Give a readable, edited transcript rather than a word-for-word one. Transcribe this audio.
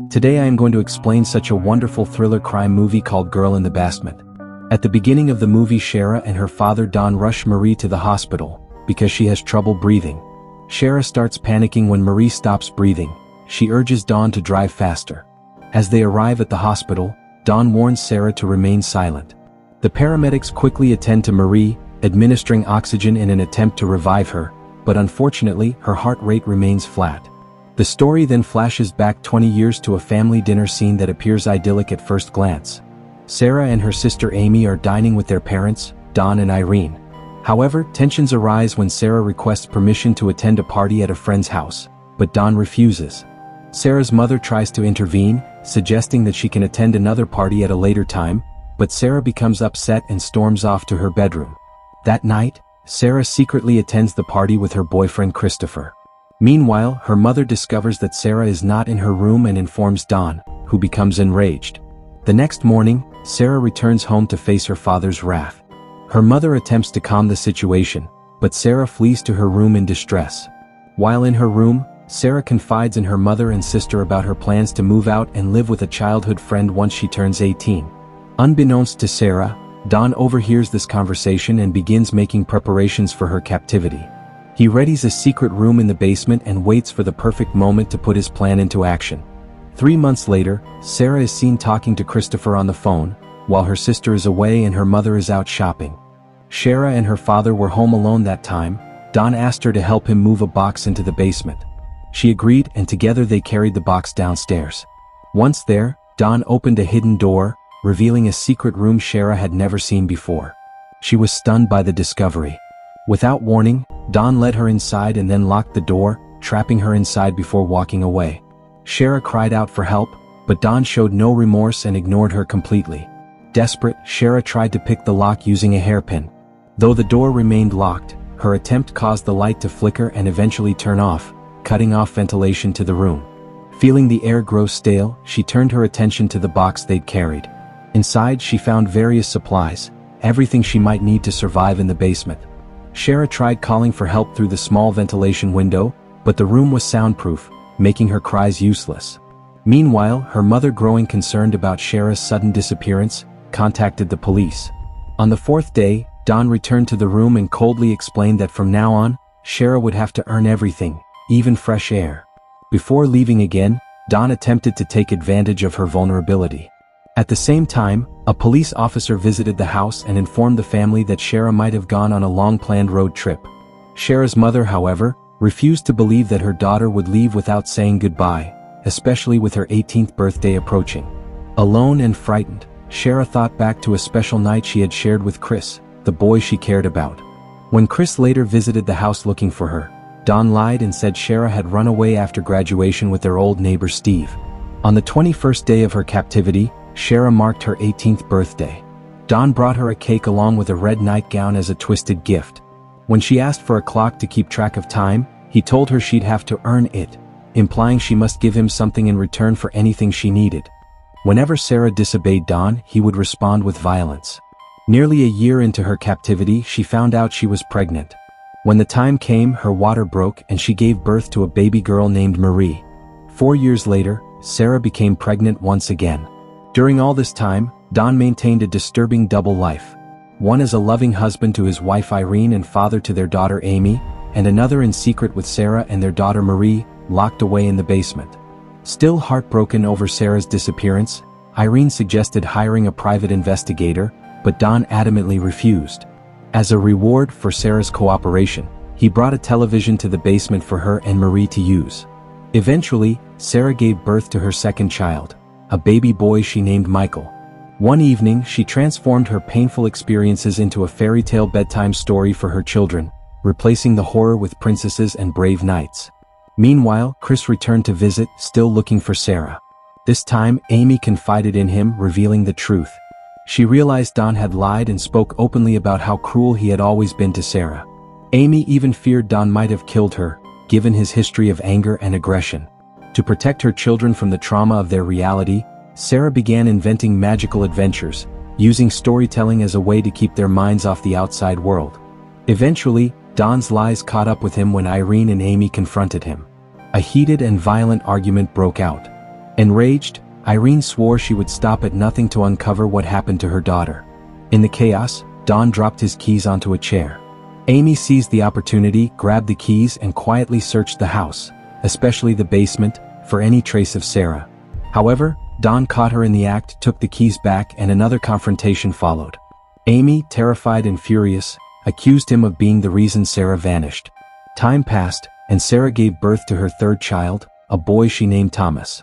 Today I am going to explain such a wonderful thriller crime movie called Girl in the Basement. At the beginning of the movie, Shara and her father Don rush Marie to the hospital because she has trouble breathing. Shara starts panicking when Marie stops breathing. She urges Don to drive faster. As they arrive at the hospital, Don warns Sarah to remain silent. The paramedics quickly attend to Marie, administering oxygen in an attempt to revive her, but unfortunately her heart rate remains flat. The story then flashes back 20 years to a family dinner scene that appears idyllic at first glance. Sarah and her sister Amy are dining with their parents, Don and Irene. However, tensions arise when Sarah requests permission to attend a party at a friend's house, but Don refuses. Sarah's mother tries to intervene, suggesting that she can attend another party at a later time, but Sarah becomes upset and storms off to her bedroom. That night, Sarah secretly attends the party with her boyfriend Christopher. Meanwhile, her mother discovers that Sarah is not in her room and informs Don, who becomes enraged. The next morning, Sarah returns home to face her father's wrath. Her mother attempts to calm the situation, but Sarah flees to her room in distress. While in her room, Sarah confides in her mother and sister about her plans to move out and live with a childhood friend once she turns 18. Unbeknownst to Sarah, Don overhears this conversation and begins making preparations for her captivity. He readies a secret room in the basement and waits for the perfect moment to put his plan into action. 3 months later, Sarah is seen talking to Christopher on the phone, while her sister is away and her mother is out shopping. Shara and her father were home alone that time. Don asked her to help him move a box into the basement. She agreed, and together they carried the box downstairs. Once there, Don opened a hidden door, revealing a secret room Shara had never seen before. She was stunned by the discovery. Without warning, Don led her inside and then locked the door, trapping her inside before walking away. Shara cried out for help, but Don showed no remorse and ignored her completely. Desperate, Shara tried to pick the lock using a hairpin. Though the door remained locked, her attempt caused the light to flicker and eventually turn off, cutting off ventilation to the room. Feeling the air grow stale, she turned her attention to the box they'd carried. Inside, she found various supplies, everything she might need to survive in the basement. Shara tried calling for help through the small ventilation window, but the room was soundproof, making her cries useless. Meanwhile, her mother, growing concerned about Shara's sudden disappearance, contacted the police. On the 4th day, Don returned to the room and coldly explained that from now on, Shara would have to earn everything, even fresh air. Before leaving again, Don attempted to take advantage of her vulnerability. At the same time, a police officer visited the house and informed the family that Shara might have gone on a long-planned road trip. Shara's mother, however, refused to believe that her daughter would leave without saying goodbye, especially with her 18th birthday approaching. Alone and frightened, Shara thought back to a special night she had shared with Chris, the boy she cared about. When Chris later visited the house looking for her, Don lied and said Shara had run away after graduation with their old neighbor Steve. On the 21st day of her captivity, Shara marked her 18th birthday. Don brought her a cake along with a red nightgown as a twisted gift. When she asked for a clock to keep track of time, he told her she'd have to earn it, implying she must give him something in return for anything she needed. Whenever Sarah disobeyed Don, he would respond with violence. Nearly a year into her captivity, she found out she was pregnant. When the time came, her water broke and she gave birth to a baby girl named Marie. 4 years later, Sarah became pregnant once again. During all this time, Don maintained a disturbing double life. One as a loving husband to his wife Irene and father to their daughter Amy, and another in secret with Sarah and their daughter Marie, locked away in the basement. Still heartbroken over Sarah's disappearance, Irene suggested hiring a private investigator, but Don adamantly refused. As a reward for Sarah's cooperation, he brought a television to the basement for her and Marie to use. Eventually, Sarah gave birth to her second child, a baby boy she named Michael. One evening, she transformed her painful experiences into a fairy tale bedtime story for her children, replacing the horror with princesses and brave knights. Meanwhile, Chris returned to visit, still looking for Sarah. This time, Amy confided in him, revealing the truth. She realized Don had lied and spoke openly about how cruel he had always been to Sarah. Amy even feared Don might have killed her, given his history of anger and aggression. To protect her children from the trauma of their reality, Sarah began inventing magical adventures, using storytelling as a way to keep their minds off the outside world. Eventually, Don's lies caught up with him when Irene and Amy confronted him. A heated and violent argument broke out. Enraged, Irene swore she would stop at nothing to uncover what happened to her daughter. In the chaos, Don dropped his keys onto a chair. Amy seized the opportunity, grabbed the keys and quietly searched the house, especially the basement, for any trace of Sarah. However, Don caught her in the act, took the keys back, and another confrontation followed. Amy, terrified and furious, accused him of being the reason Sarah vanished. Time passed, and Sarah gave birth to her third child, a boy she named Thomas.